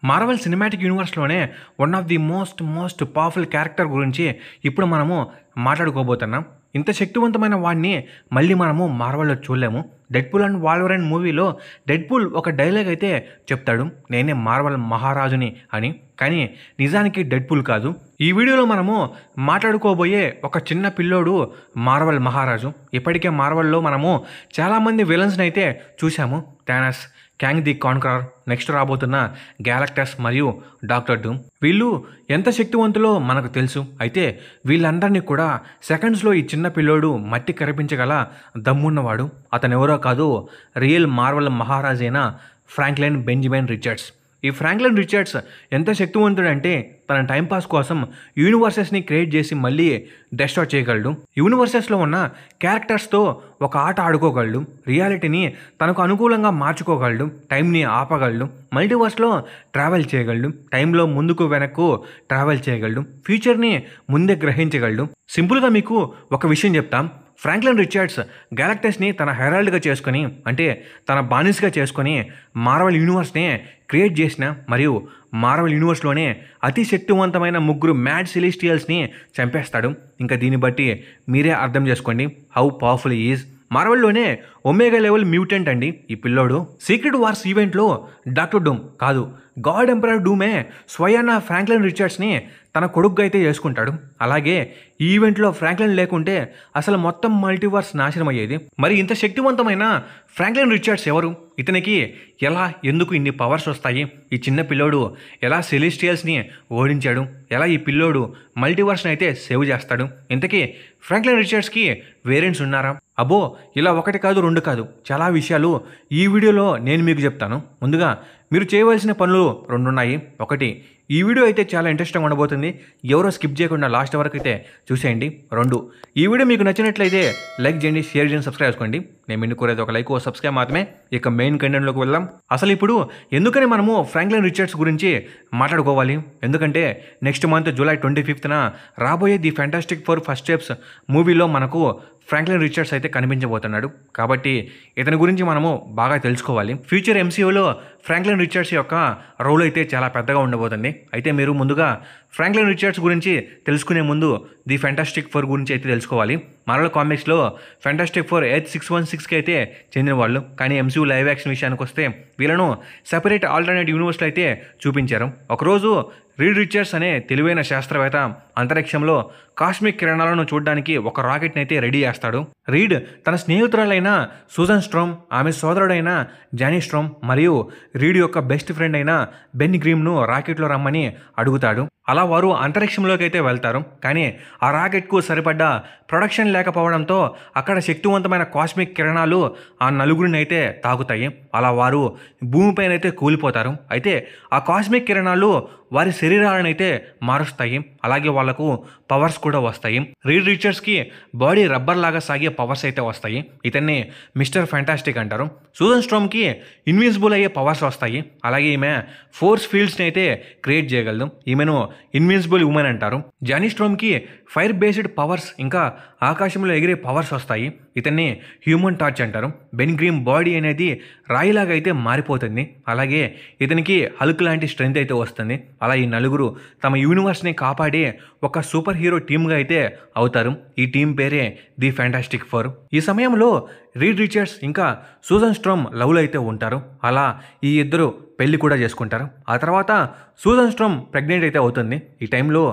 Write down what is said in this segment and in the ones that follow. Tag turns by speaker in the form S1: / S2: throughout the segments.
S1: Marvel cinematic యూనివర్స్లోనే one of the most powerful character గురించి ఇప్పుడు మనము మాట్లాడుకోబోతున్నాం. ఇంత శక్తివంతమైన వాడిని మళ్ళీ మనము మార్వెల్లో చూడలేము. డెడ్పూల్ అండ్ వాల్వరైన్ మూవీలో డెడ్పూల్ ఒక డైలాగ్ అయితే చెప్తాడు, నేనే మార్వెల్ మహారాజుని అని. కానీ నిజానికి డెడ్పూల్ కాదు. ఈ వీడియోలో మనము మాట్లాడుకోబోయే ఒక చిన్న పిల్లోడు మార్వెల్ మహారాజు. ఇప్పటికే మార్వెల్లో మనము చాలామంది విలన్స్ని అయితే చూసాము. Thanos, Kang the conqueror, next రాబోతున్న గ్యాలక్టస్ మరియు డాక్టర్ డూమ్. వీళ్ళు ఎంత శక్తివంతులో మనకు తెలుసు. అయితే వీళ్ళందరినీ కూడా సెకండ్స్లో ఈ చిన్న పిల్లోడు మట్టి కరిపించగల దమ్మున్నవాడు. అతనెవరో కాదు, రియల్ మార్వెల్ మహారాజైన ఫ్రాంక్లిన్ బెంజమిన్ రిచర్డ్స్. ఈ ఫ్రాంక్లిన్ రిచర్డ్స్ ఎంత శక్తివంతుడంటే తన టైంపాస్ కోసం యూనివర్సెస్ని క్రియేట్ చేసి మళ్ళీ డెస్ట్రాయ్ చేయగలడు. యూనివర్సెస్లో ఉన్న క్యారెక్టర్స్తో ఒక ఆట ఆడుకోగలడు. రియాలిటీని తనకు అనుకూలంగా మార్చుకోగలడు. టైంని ఆపగలడు. మల్టీవర్స్లో ట్రావెల్ చేయగలడు. టైంలో ముందుకు వెనక్కు ట్రావెల్ చేయగలడు. ఫ్యూచర్ని ముందే గ్రహించగలడు. సింపుల్గా మీకు ఒక విషయం చెప్తాం. ఫ్రాంక్లిన్ రిచర్డ్స్ గ్యాలక్టస్ని తన హెరాల్డ్గా చేసుకొని, అంటే తన బానిసగా చేసుకొని మార్వెల్ యూనివర్స్ని క్రియేట్ చేసిన మరియు మార్వెల్ యూనివర్స్లోనే అతి శక్తివంతమైన ముగ్గురు మ్యాడ్ సెలెస్టియల్స్ని చంపేస్తాడు. ఇంకా దీన్ని బట్టి మీరే అర్థం చేసుకోండి హౌ పవర్ఫుల్ ఈజ్. మార్వెల్లోనే ఒమేగా లెవెల్ మ్యూటెంట్ అండి ఈ పిల్లోడు. సీక్రెట్ వార్స్ ఈవెంట్లో డాక్టర్ డూమ్ కాదు, గాడ్ ఎంపరర్ డూమే స్వయాన ఫ్రాంక్లిన్ రిచర్డ్స్ని తన కొడుకుగా అయితే చేసుకుంటాడు. అలాగే ఈ ఈవెంట్లో ఫ్రాంక్లిన్ లేకుంటే అసలు మొత్తం మల్టీవర్స్ నాశనం అయ్యేది. మరి ఇంత శక్తివంతమైన ఫ్రాంక్లిన్ రిచర్డ్స్ ఎవరు? ఇతనికి ఎలా, ఎందుకు ఇన్ని పవర్స్ వస్తాయి? ఈ చిన్న పిల్లోడు ఎలా సెలెస్టియల్స్ని ఓడించాడు? ఎలా ఈ పిల్లోడు మల్టీవర్స్ని అయితే సేవ్ చేస్తాడు? ఇంతకీ ఫ్రాంక్లిన్ రిచర్డ్స్కి వేరియంట్స్ ఉన్నారా? అబ్బో, ఇలా ఒకటి కాదు, రెండు కాదు, చాలా విషయాలు ఈ వీడియోలో నేను మీకు చెప్తాను. ముందుగా మీరు చేయవలసిన పనులు రెండు ఉన్నాయి. ఒకటి, ఈ వీడియో అయితే చాలా ఇంట్రెస్టింగ్ ఉండబోతుంది, ఎవరో స్కిప్ చేయకుండా లాస్ట్ వరకు అయితే చూసేయండి. రెండు, ఈ వీడియో మీకు నచ్చినట్లయితే లైక్ చేయండి, షేర్ చేయండి, సబ్స్క్రైబ్ చేసుకోండి. నేను మీకు కోరేది ఒక లైక్, సబ్స్క్రైబ్ మాత్రమే. ఇక మెయిన్ కంటెంట్లోకి వెళ్దాం. అసలు ఇప్పుడు ఎందుకని మనము ఫ్రాంక్లిన్ రిచర్డ్స్ గురించి మాట్లాడుకోవాలి? ఎందుకంటే నెక్స్ట్ మంత్ జూలై 25న రాబోయే the fantastic four first steps మూవీలో మనకు ఫ్రాంక్లిన్ రిచర్డ్స్ అయితే కనిపించబోతున్నాడు. కాబట్టి ఇతని గురించి మనము బాగా తెలుసుకోవాలి. ఫ్యూచర్ ఎంసీయూలో ఫ్రాంక్లిన్ రిచర్డ్స్ యొక్క రోల్ అయితే చాలా పెద్దగా ఉండబోతుంది. అయితే మీరు ముందుగా ఫ్రాంక్లిన్ రిచర్డ్స్ గురించి తెలుసుకునే ముందు ది ఫ్యాంటాస్టిక్ ఫోర్ గురించి అయితే తెలుసుకోవాలి. మార్వెల్ కామిక్స్లో ఫ్యాంటాస్టిక్ ఫోర్ ఎర్త్ 616కి అయితే చెందిన వాళ్ళు. కానీ ఎంసీయూ లైవ్ యాక్షన్ విషయానికి వస్తే వీళ్ళను సెపరేట్ ఆల్టర్నేట్ యూనివర్స్లో అయితే చూపించారు. ఒకరోజు రీడ్ రిచర్డ్స్ అనే తెలివైన శాస్త్రవేత్త అంతరిక్షంలో కాస్మిక్ కిరణాలను చూడడానికి ఒక రాకెట్ని అయితే రెడీ చేస్తాడు. రీడ్ తన స్నేహితురాలైన సూజన్ స్ట్రోమ్, ఆమె సోదరుడైన జానీ స్ట్రోమ్ మరియు రీడ్ యొక్క బెస్ట్ ఫ్రెండ్ అయిన బెన్ గ్రీమ్ను రాకెట్లో రమ్మని అడుగుతాడు. అలా వారు అంతరిక్షంలోకి అయితే వెళ్తారు. కానీ ఆ రాకెట్కు సరిపడ్డ ప్రొడక్షన్ లేకపోవడంతో అక్కడ శక్తివంతమైన కాస్మిక్ కిరణాలు ఆ నలుగురిని అయితే తాకుతాయి. అలా వారు భూమిపైన అయితే కూలిపోతారు. అయితే ఆ కాస్మిక్ కిరణాలు వారి శరీరాలను అయితే మారుస్తాయి. అలాగే వాళ్లకు పవర్స్ కూడా వస్తాయి. రీడ్ రిచర్డ్స్కి బాడీ రబ్బర్ లాగా సాగే పవర్స్ అయితే వస్తాయి. ఇతన్ని మిస్టర్ ఫ్యాంటాస్టిక్ అంటారు. సూజన్ స్ట్రోమ్కి ఇన్విజిబుల్ అయ్యే పవర్స్ వస్తాయి. అలాగే ఈమె ఫోర్స్ ఫీల్డ్స్ని అయితే క్రియేట్ చేయగలదు. ఈమెను ఇన్విజిబుల్ ఉమెన్ అంటారు. జానీ స్ట్రోమ్కి ఫైర్ బేస్డ్ పవర్స్ ఇంకా ఆకాశంలో ఎగిరే పవర్స్ వస్తాయి. ఇతన్ని హ్యూమన్ టార్చ్ అంటారు. బెన్ గ్రీమ్ బాడీ అనేది రాయిలాగా అయితే మారిపోతుంది. అలాగే ఇతనికి హల్క్ లాంటి స్ట్రెంగ్త్ అయితే వస్తుంది. అలా ఈ నలుగురు తమ యూనివర్స్ని కాపాడే ఒక సూపర్ హీరో టీమ్గా అయితే అవుతారు. ఈ టీం పేరే ది ఫ్యాంటాస్టిక్ ఫోర్. ఈ సమయంలో రీడ్ రిచర్డ్స్ ఇంకా సూజన్ స్ట్రోమ్ లవ్లో అయితే ఉంటారు. అలా ఈ ఇద్దరు పెళ్లి కూడా చేసుకుంటారు. ఆ తర్వాత సూజన్ స్ట్రోమ్ ప్రెగ్నెంట్ అయితే అవుతుంది. ఈ టైంలో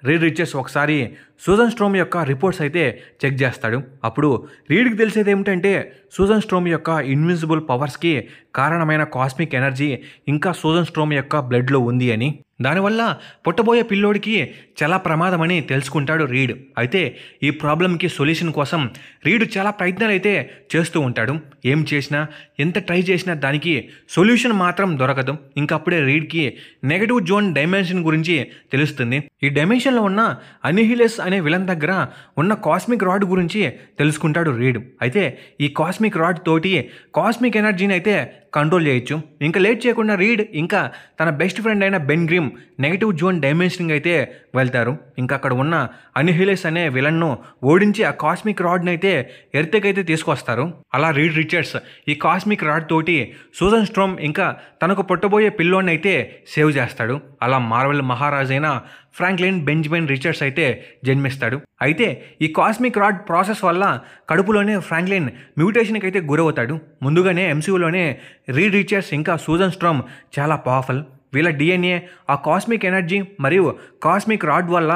S1: రీడ్ రిచర్డ్స్ ఒకసారి సూజన్ స్ట్రోమ్ యొక్క రిపోర్ట్స్ అయితే చెక్ చేస్తాడు. అప్పుడు రీడ్కి తెలిసేది ఏమిటంటే సూజన్ స్ట్రోమ్ యొక్క ఇన్విజిబుల్ పవర్స్కి కారణమైన కాస్మిక్ ఎనర్జీ ఇంకా సూజన్ స్ట్రోమ్ యొక్క బ్లడ్లో ఉంది అని. దానివల్ల పుట్టబోయే పిల్లోడికి చాలా ప్రమాదమని తెలుసుకుంటాడు రీడ్. అయితే ఈ ప్రాబ్లంకి సొల్యూషన్ కోసం రీడ్ చాలా ప్రయత్నాలు అయితే చేస్తూ ఉంటాడు. ఏం చేసినా, ఎంత ట్రై చేసినా దానికి సొల్యూషన్ మాత్రం దొరకదు. ఇంకప్పుడే రీడ్కి నెగటివ్ జోన్ డైమెన్షన్ గురించి తెలుస్తుంది. ఈ డైమెన్షన్లో ఉన్న అనిహిలస్ అనే విలన్ దగ్గర ఉన్న కాస్మిక్ రాడ్ గురించి తెలుసుకుంటాడు రీడ్. అయితే ఈ కాస్మిక్ రాడ్ తోటి కాస్మిక్ ఎనర్జీని అయితే కంట్రోల్ చేయొచ్చు. ఇంకా లేట్ చేయకుండా రీడ్ ఇంకా తన బెస్ట్ ఫ్రెండ్ అయిన బెన్ గ్రీమ్ నెగటివ్ జోన్ డైమెన్షనింగ్ అయితే వెళ్తారు. ఇంకా అక్కడ ఉన్న అనిహిలేస్ అనే విలన్ను ఓడించి ఆ కాస్మిక్ రాడ్ని అయితే ఎర్త్కైతే తీసుకొస్తారు. అలా రీడ్ రిచర్డ్స్ ఈ కాస్మిక్ రాడ్ తోటి సూజన్ స్ట్రోమ్ ఇంకా తనకు పుట్టబోయే పిల్లోని అయితే సేవ్ చేస్తాడు. అలా మార్వెల్ మహారాజైన ఫ్రాంక్లిన్ బెంజమిన్ రిచర్డ్స్ అయితే జన్మిస్తాడు. అయితే ఈ కాస్మిక్ రాడ్ ప్రాసెస్ వల్ల కడుపులోనే ఫ్రాంక్లిన్ మ్యూటేషన్కి అయితే గురవుతాడు. ముందుగానే ఎంసీయూలోనే రీడ్ రిచర్డ్స్ ఇంకా సూజన్ స్ట్రోమ్ చాలా పవర్ఫుల్. వీళ్ళ డిఎన్ఏ ఆ కాస్మిక్ ఎనర్జీ మరియు కాస్మిక్ రాడ్ వల్ల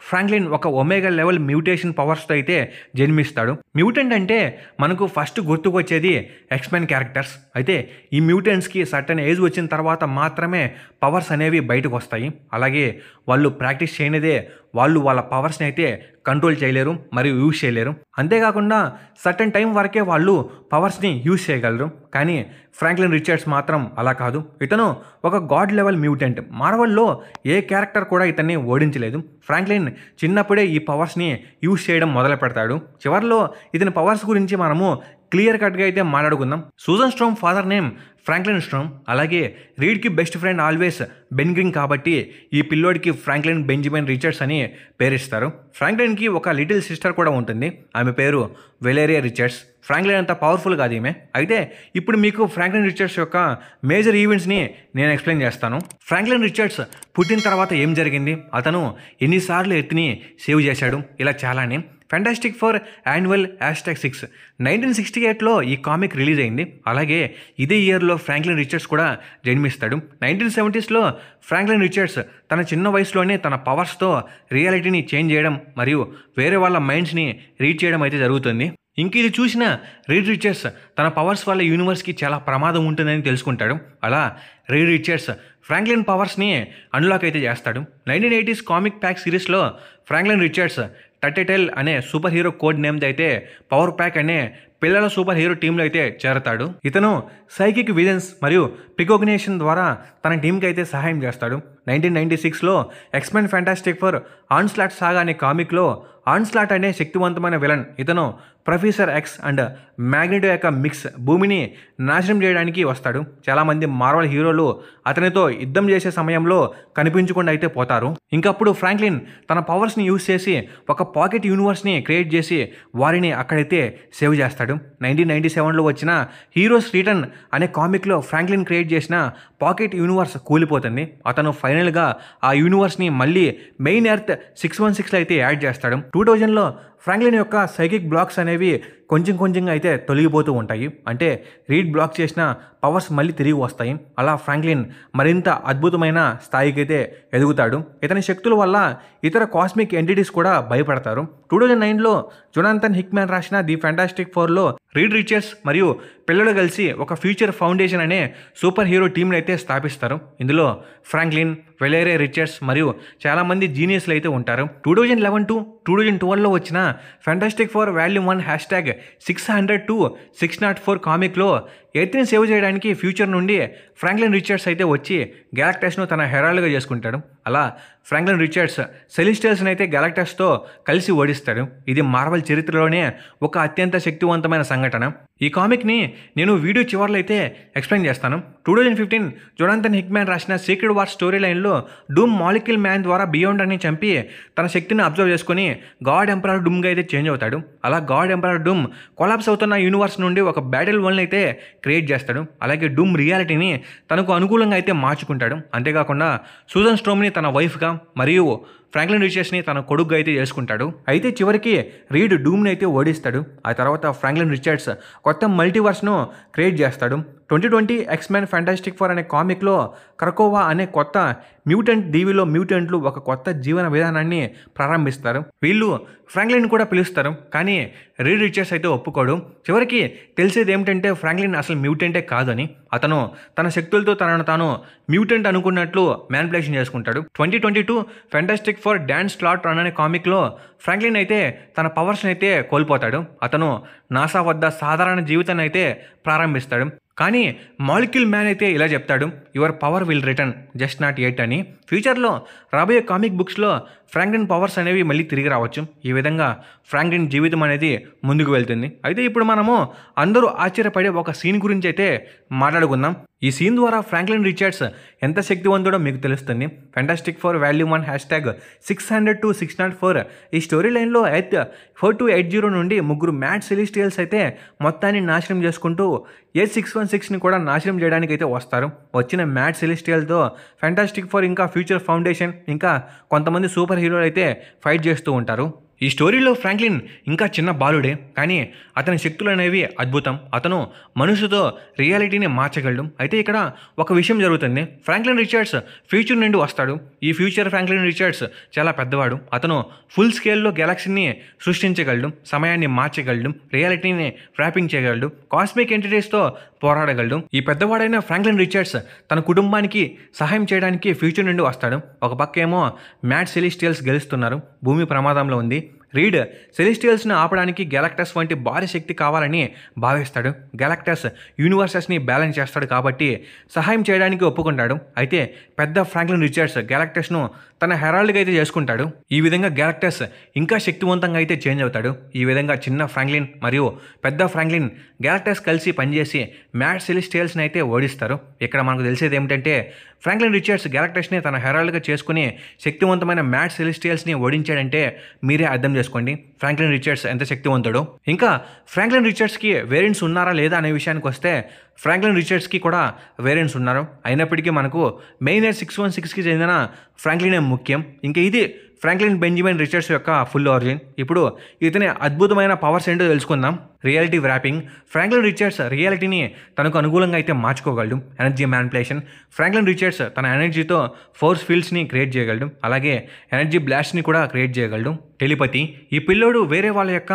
S1: ఫ్రాంక్లిన్ ఒక ఒమేగా లెవెల్ మ్యూటేషన్ పవర్స్తో అయితే జన్మిస్తాడు. మ్యూటెంట్ అంటే మనకు ఫస్ట్ గుర్తుకొచ్చేది ఎక్స్మెన్ క్యారెక్టర్స్. అయితే ఈ మ్యూటెంట్స్కి సర్టన్ ఏజ్ వచ్చిన తర్వాత మాత్రమే పవర్స్ అనేవి బయటకు వస్తాయి. అలాగే వాళ్ళు ప్రాక్టీస్ చేయనిదే వాళ్ళు వాళ్ళ పవర్స్ని అయితే కంట్రోల్ చేయలేరు మరియు యూజ్ చేయలేరు. అంతేకాకుండా సర్టన్ టైం వరకే వాళ్ళు పవర్స్ని యూజ్ చేయగలరు. కానీ ఫ్రాంక్లిన్ రిచర్డ్స్ మాత్రం అలా కాదు. ఇతను ఒక గాడ్ లెవెల్ మ్యూటెంట్. మార్వెల్లో ఏ క్యారెక్టర్ కూడా ఇతన్ని ఓడించలేదు. ఫ్రాంక్లిన్ చిన్నప్పుడే ఈ పవర్స్ని యూజ్ చేయడం మొదలు పెడతాడు. చివరిలో ఇతని పవర్స్ గురించి మనము క్లియర్ కట్గా అయితే మాట్లాడుకుందాం. Susan storm father name Franklin storm. అలాగే రీడ్కి బెస్ట్ ఫ్రెండ్ ఆల్వేస్ బెన్ గ్రింగ్ కాబట్టి ఈ పిల్లోడికి ఫ్రాంక్లిన్ బెంజమిన్ రిచర్డ్స్ అని పేరిస్తారు. ఫ్రాంక్లిన్కి ఒక లిటిల్ సిస్టర్ కూడా ఉంటుంది. ఆమె పేరు వెలేరియా రిచర్డ్స్. ఫ్రాంక్లిన్ అంత పవర్ఫుల్ కాదు ఈమె. అయితే ఇప్పుడు మీకు ఫ్రాంక్లిన్ రిచర్డ్స్ యొక్క మేజర్ ఈవెంట్స్ని నేను ఎక్స్ప్లెయిన్ చేస్తాను. ఫ్రాంక్లిన్ రిచర్డ్స్ పుట్టిన తర్వాత ఏం జరిగింది, అతను ఎన్నిసార్లు ఎత్తుని సేవ్ చేశాడు, ఇలా చాలానే. ఫ్యాంటాస్టిక్ ఫోర్ యాన్యువల్ #6 1968లో ఈ కామిక్ రిలీజ్ అయింది. అలాగే ఇదే ఇయర్లో ఫ్రాంక్లిన్ రిచర్డ్స్ కూడా జన్మిస్తాడు. 1970స్లో ఫ్రాంక్లిన్ రిచర్డ్స్ తన చిన్న వయసులోనే తన పవర్స్తో రియాలిటీని చేంజ్ చేయడం మరియు వేరే వాళ్ళ మైండ్స్ని రీడ్ చేయడం అయితే జరుగుతుంది. ఇంక ఇది చూసిన రీడ్ రిచర్డ్స్ తన పవర్స్ వల్ల యూనివర్స్కి చాలా ప్రమాదం ఉంటుందని తెలుసుకుంటాడు. అలా రీడ్ రిచర్డ్స్ ఫ్రాంక్లిన్ పవర్స్ని అన్లాక్ అయితే చేస్తాడు. 1980s కామిక్ ప్యాక్ సిరీస్లో ఫ్రాంక్లిన్ రిచర్డ్స్ టర్టెటెల్ అనే సూపర్ హీరో కోడ్ నేమ్ది అయితే పవర్ ప్యాక్ అనే పిల్లల సూపర్ హీరో టీంలో అయితే చేరతాడు. ఇతను సైకిక్ విజన్స్ మరియు ప్రికోగ్నేషన్ ద్వారా తన టీంకి అయితే సహాయం చేస్తాడు. 1996లో ఎక్స్మెన్ ఫ్యాంటాస్టిక్ ఫోర్ ఆన్స్లాట్ సాగా అనే కామిక్లో ఆన్స్లాట్ అనే శక్తివంతమైన విలన్. ఇతను ప్రొఫెసర్ ఎక్స్ అండ్ మ్యాగ్నెటో యొక్క మిక్స్ భూమిని నాశనం చేయడానికి వస్తాడు. చాలామంది మార్వెల్ హీరోలు అతనితో యుద్ధం చేసే సమయంలో కనిపించకుండా అయితే పోతారు. ఇంకప్పుడు ఫ్రాంక్లిన్ తన పవర్స్ని యూజ్ చేసి ఒక పాకెట్ యూనివర్స్ని క్రియేట్ చేసి వారిని అక్కడైతే సేవ్ చేస్తాడు. 1997లో వచ్చిన హీరోస్ రిటర్న్ అనే కామిక్లో ఫ్రాంక్లిన్ క్రియేట్ చేసిన పాకెట్ యూనివర్స్ కూలిపోతుంది. అతను ఫైనల్గా ఆ యూనివర్స్ని మళ్ళీ మెయిన్ ఎర్త్ 616లో అయితే యాడ్ చేస్తాడు. 2000లో ఫ్రాంక్లిన్ యొక్క సైకిక్ బ్లాక్స్ అనేవి కొంచెంగా అయితే తొలగిపోతూ ఉంటాయి. అంటే రీడ్ బ్లాక్ చేసిన పవర్స్ మళ్ళీ తిరిగి వస్తాయి. అలా ఫ్రాంక్లిన్ మరింత అద్భుతమైన స్థాయికి అయితే ఎదుగుతాడు. ఇతని శక్తుల వల్ల ఇతర కాస్మిక్ ఎంటిటీస్ కూడా భయపడతారు. 2009లో జొనాథన్ హిక్మ్యాన్ రాసిన ది ఫ్యాంటాస్టిక్ ఫోర్లో రీడ్ రిచర్డ్స్ మరియు పిల్లలు కలిసి ఒక ఫ్యూచర్ ఫౌండేషన్ అనే సూపర్ హీరో టీంని అయితే స్థాపిస్తారు. ఇందులో ఫ్రాంక్లిన్, వెలేరియా రిచర్డ్స్ మరియు చాలామంది జీనియస్లు అయితే ఉంటారు. 2011 to 2012లో వచ్చిన ఫ్యాంటాస్టిక్ ఫోర్ వాల్యూమ్ 1 #600 to 604 కామిక్లో ఎర్త్ని సేవ్ చేయడానికి ఫ్యూచర్ నుండి ఫ్రాంక్లిన్ రిచర్డ్స్ అయితే వచ్చి గ్యాలక్టస్ను తన హెరాల్డ్గా చేసుకుంటాడు. అలా ఫ్రాంక్లిన్ రిచర్డ్స్ సెలిస్టియల్స్ని అయితే గ్యాలక్టస్తో కలిసి ఓడిస్తాడు. ఇది మార్వెల్ చరిత్రలోనే ఒక అత్యంత శక్తివంతమైన సంఘటన. ఈ కామిక్ని నేను వీడియో చివర్లో అయితే ఎక్స్ప్లెయిన్ చేస్తాను. 2015 జొనాథన్ హిక్మ్యాన్ రాసిన సీక్రెట్ వార్ స్టోరీ లైన్లో డూమ్ మాలిక్యూల్ మ్యాన్ ద్వారా బియాండ్ అని చంపి తన శక్తిని అబ్జర్వ్ చేసుకుని గాడ్ ఎంపరర్ డూమ్గా అయితే చేంజ్ అవుతాడు. అలా గాడ్ ఎంపరర్ డూమ్ కొలాప్స్ అవుతున్న యూనివర్స్ నుండి ఒక బ్యాటిల్ వరల్డ్ని అయితే క్రియేట్ చేస్తాడు. అలాగే డూమ్ రియాలిటీని తనకు అనుకూలంగా అయితే మార్చుకుంటాడు. అంతేకాకుండా సూజన్ స్ట్రోమ్ని తన వైఫ్గా మరియు ఫ్రాంక్లిన్ రిచర్డ్స్ని తన కొడుకుగా అయితే చేసుకుంటాడు. అయితే చివరికి రీడ్ డూమ్ని అయితే ఓడిస్తాడు. ఆ తర్వాత ఫ్రాంక్లిన్ రిచర్డ్స్ కొత్త మల్టీవర్స్ను క్రియేట్ చేస్తాడు. 2020 ఎక్స్మెన్ ఫ్యాంటాస్టిక్ ఫోర్ అనే కామిక్లో క్రకోవా అనే కొత్త మ్యూటెంట్ దీవిలో మ్యూటెంట్లు ఒక కొత్త జీవన విధానాన్ని ప్రారంభిస్తారు. వీళ్ళు ఫ్రాంక్లిన్ కూడా పిలుస్తారు, కానీ రీడ్ రిచర్డ్స్ అయితే ఒప్పుకోడు. చివరికి తెలిసేది ఏమిటంటే ఫ్రాంక్లిన్ అసలు మ్యూటెంటే కాదని, అతను తన శక్తులతో తనను తాను మ్యూటెంట్ అనుకున్నట్లు మ్యానిపులేషన్ చేసుకుంటాడు. 2022 ఫ్యాంటాస్టిక్ ఫోర్ డాన్ స్లాట్ రన్ అనే కామిక్లో ఫ్రాంక్లిన్ అయితే తన పవర్స్ని అయితే కోల్పోతాడు. అతను నాసా వద్ద సాధారణ జీవితాన్ని అయితే ప్రారంభిస్తాడు. కానీ మాలిక్యూల్ మ్యాన్ అయితే ఇలా చెప్తాడు, your power will return just not at అని. ఫ్యూచర్లో రాబోయే కామిక్ బుక్స్లో ఫ్రాంక్లిన్ పవర్స్ అనేవి మళ్ళీ తిరిగి రావచ్చు. ఈ విధంగా ఫ్రాంక్లిన్ జీవితం అనేది ముందుకు వెళ్తుంది. అయితే ఇప్పుడు మనము అందరూ ఆశ్చర్యపడే ఒక సీన్ గురించి అయితే మాట్లాడుకుందాం. ఈ సీన్ ద్వారా ఫ్రాంక్లిన్ రిచర్డ్స్ ఎంత శక్తివంతుడో మీకు తెలుస్తుంది. ఫెంటాస్టిక్ ఫోర్ వాల్యూమ్ 1 #600 to 604 ఈ స్టోరీ లైన్లో 4280 నుండి ముగ్గురు మ్యాడ్ సెలిస్టియల్స్ అయితే మొత్తాన్ని నాశనం చేసుకుంటూ 8616ని కూడా నాశనం చేయడానికి అయితే వస్తారు. వచ్చిన మ్యాడ్ సెలిస్టియల్తో ఫెంటాస్టిక్ ఫోర్ ఇంకా ఫ్యూచర్ ఫౌండేషన్ ఇంకా కొంతమంది సూపర్ హీరోలు అయితే ఫైట్ చేస్తూ ఉంటారు. ఈ స్టోరీలో ఫ్రాంక్లిన్ ఇంకా చిన్న బాలుడే, కానీ అతని శక్తులు అనేవి అద్భుతం. అతను మనుషుతో రియాలిటీని మార్చగలడు. అయితే ఇక్కడ ఒక విషయం జరుగుతుంది. ఫ్రాంక్లిన్ రిచర్డ్స్ ఫ్యూచర్ నుండి వస్తాడు. ఈ ఫ్యూచర్ ఫ్రాంక్లిన్ రిచర్డ్స్ చాలా పెద్దవాడు. అతను ఫుల్ స్కేల్లో గెలాక్సీని సృష్టించగలడు, సమయాన్ని మార్చగలడు, రియాలిటీని ర్యాపింగ్ చేయగలడు, కాస్మిక్ ఎంటిటీస్తో పోరాడగలడు. ఈ పెద్దవాడైన ఫ్రాంక్లిన్ రిచర్డ్స్ తన కుటుంబానికి సహాయం చేయడానికి ఫ్యూచర్ నుండి వస్తాడు. ఒక పక్క ఏమో మ్యాడ్ సెలిస్టియల్స్ గెలుస్తున్నారు, భూమి ప్రమాదంలో ఉంది. రీడ్ సెలిస్టియల్స్ని ఆపడానికి గ్యాలక్టస్ వంటి భారీ శక్తి కావాలని భావిస్తాడు. గ్యాలక్టస్ యూనివర్సెస్ని బ్యాలెన్స్ చేస్తాడు కాబట్టి సహాయం చేయడానికి ఒప్పుకుంటాడు. అయితే పెద్ద ఫ్రాంక్లిన్ రిచర్డ్స్ గ్యాలక్టస్ను తన హెరాల్డ్గా అయితే చేసుకుంటాడు. ఈ విధంగా గ్యాలక్టస్ ఇంకా శక్తివంతంగా అయితే చేంజ్ అవుతాడు. ఈ విధంగా చిన్న ఫ్రాంక్లిన్ మరియు పెద్ద ఫ్రాంక్లిన్ గ్యాలక్టస్ కలిసి పనిచేసి మ్యాడ్ సెలిస్టియల్స్ని అయితే ఓడిస్తారు. ఇక్కడ మనకు తెలిసేది ఏమిటంటే ఫ్రాంక్లిన్ రిచర్డ్స్ గ్యాలక్టస్ని తన హెరాల్డ్గా చేసుకుని శక్తివంతమైన మ్యాడ్ సెలిస్టియల్స్ని ఓడించాడంటే మీరే అర్థం చేసుకోండి ఫ్రాంక్లిన్ రిచర్డ్స్ ఎంత శక్తివంతుడు. ఇంకా ఫ్రాంక్లిన్ రిచర్డ్స్కి వేరియంట్స్ ఉన్నారా లేదా అనే విషయానికి వస్తే ఫ్రాంక్లిన్ రిచర్డ్స్కి కూడా వేరియంట్స్ ఉన్నారు. అయినప్పటికీ మనకు మెయిన్ 616కి చెందిన ఫ్రాంక్లినే ముఖ్యం. ఇంకా ఇది ఫ్రాంక్లిన్ బెంజమిన్ రిచర్డ్స్ యొక్క ఫుల్ ఆరిజిన్. ఇప్పుడు ఇతని అద్భుతమైన పవర్స్ ఏంటో తెలుసుకుందాం. Reality wrapping. ఫ్రాంక్లిన్ రిచర్డ్స్ రియాలిటీని తనకు అనుకూలంగా అయితే మార్చుకోగలడు. Energy manipulation. ఫ్రాంక్లిన్ రిచర్డ్స్ తన ఎనర్జీతో ఫోర్స్ ఫీల్డ్స్ని క్రియేట్ చేయగలడు, అలాగే ఎనర్జీ బ్లాస్ట్ని కూడా క్రియేట్ చేయగలడు. టెలిపతి. ఈ పిల్లోడు వేరే వాళ్ళ యొక్క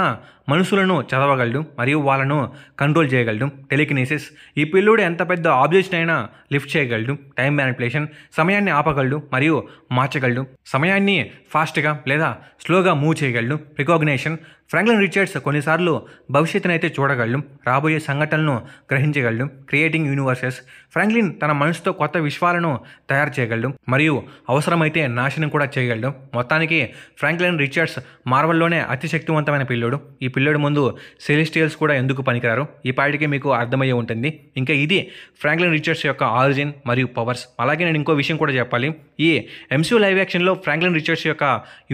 S1: మనసులను చదవగలడు మరియు వాళ్ళను కంట్రోల్ చేయగలడు. టెలికినెసిస్. ఈ పిల్లోడు ఎంత పెద్ద ఆబ్జెక్ట్ని అయినా లిఫ్ట్ చేయగలడు. Time manipulation. సమయాన్ని ఆపగలడు మరియు మార్చగలడు. సమయాన్ని ఫాస్ట్గా లేదా స్లోగా మూవ్ చేయగలడు. రికాగ్నేషన్. ఫ్రాంక్లిన్ రిచర్డ్స్ కొన్నిసార్లు భవిష్యత్తును అయితే చూడగలడు, రాబోయే సంఘటనలను గ్రహించగలడు. Creating universes. ఫ్రాంక్లిన్ తన మనసుతో కొత్త విశ్వాలను తయారు చేయగలడు మరియు అవసరమైతే నాశనం కూడా చేయగలడు. మొత్తానికి ఫ్రాంక్లిన్ రిచర్డ్స్ మార్వెల్లోనే అతి శక్తివంతమైన పిల్లోడు. ఈ పిల్లోడు ముందు సెలిస్టియల్స్ కూడా ఎందుకు పనికిరారు ఈ పాటికి మీకు అర్థమయ్యే ఉంటుంది. ఇంకా ఇది ఫ్రాంక్లిన్ రిచర్డ్స్ యొక్క ఆరిజిన్ మరియు పవర్స్. అలాగే నేను ఇంకో విషయం కూడా చెప్పాలి. ఈ ఎంసీయూ లైవ్ యాక్షన్లో ఫ్రాంక్లిన్ రిచర్డ్స్ యొక్క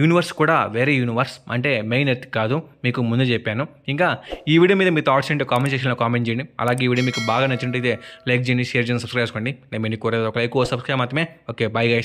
S1: యూనివర్స్ కూడా వేరే యూనివర్స్, అంటే మెయిన్ ఎర్త్ కాదు, మీకు ముందు చెప్పాను. ఇంకా ఈ వీడియో మీద మీ థాట్స్ ఏంటో కామెంట్ సెక్షన్లో కామెంట్ చేయండి. అలాగే ఈ వీడియో మీకు బాగా నచ్చినట్టయితే లైక్ చేయండి, షేర్ చేయండి, సబ్స్క్రైబ్ చేసుకోండి. నేను మీకు కోరేది ఒక లైక్, సబ్స్క్రైబ్ మాత్రమే. Okay, bye guys.